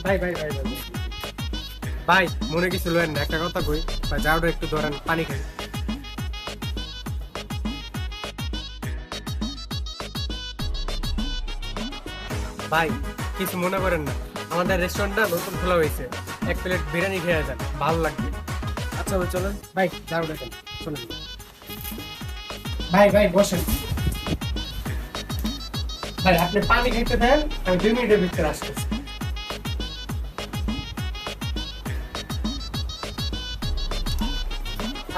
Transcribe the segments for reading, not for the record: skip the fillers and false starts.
ভাই ভাই ভাই ভাই ভাই মনে কিছু লয়েন না, একটা কথা কই ভাই, যাওটা একটু ধরেন, পানি খাই। ভাই কিছু মনে করেন না, আমাদের রেস্টুরেন্টটা নতুন খোলা হয়েছে, এক প্লেট বিরিয়ানি খেয়ে যান, ভালো লাগবে। আচ্ছা ভাই চলেন, ভাই যাও দেখেন, চলেন ভাই। ভাই বসেন ভাই, আপনি পানি খেতে দেন, আমি 2 মিনিটের ভিতরে আসতেছি।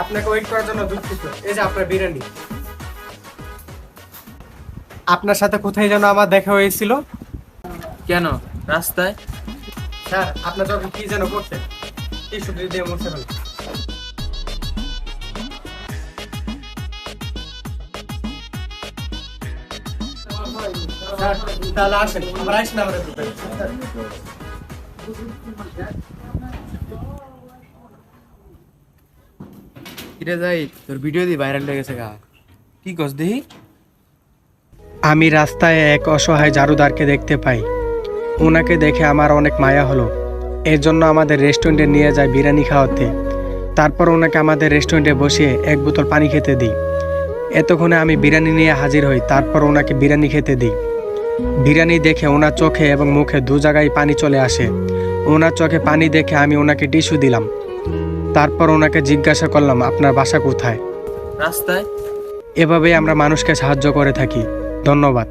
আপনাকে ওয়েট করার জন্য দুঃখিত। এই যে আপনার বিরিয়ানি। আপনার সাথে কোথায় যেন আমার দেখা হয়েছিল। কেন রাস্তায়? স্যার আপনার যখন কি যেন করতেন, টিস্যু দিয়ে মুছে ফেলেন। স্যার তাহলে আসেন, আমরা আসেন, আমরা কিরে যাই, তোর ভিডিও দি ভাইরাল হয়ে গেছে গা, কি কস দেখি? আমি রাস্তায় এক অসহায় ঝাড়ুদারকে দেখতে পাই। ওনাকে দেখে আমার অনেক মায়া হলো। এর জন্য আমাদের রেস্টুরেন্টে নিয়ে যায় বিরিয়ানি খাওয়াতে। তারপর ওনাকে আমাদের রেস্টুরেন্টে বসিয়ে 1 বোতল পানি খেতে দিই। এতক্ষণে আমি বিরিয়ানি নিয়ে হাজির হই, তারপর ওনাকে বিরিয়ানি খেতে দিই। বিরিয়ানি দেখে ওনার চোখে এবং মুখে 2 জায়গায় পানি চলে আসে। ওনার চোখে পানি দেখে আমি ওনাকে টিস্যু দিলাম। তারপর ওনাকে জিজ্ঞাসা করলাম, আপনার বাসা কোথায়? রাস্তায়। এভাবেই আমরা মানুষকে সাহায্য করে থাকি। ধন্যবাদ।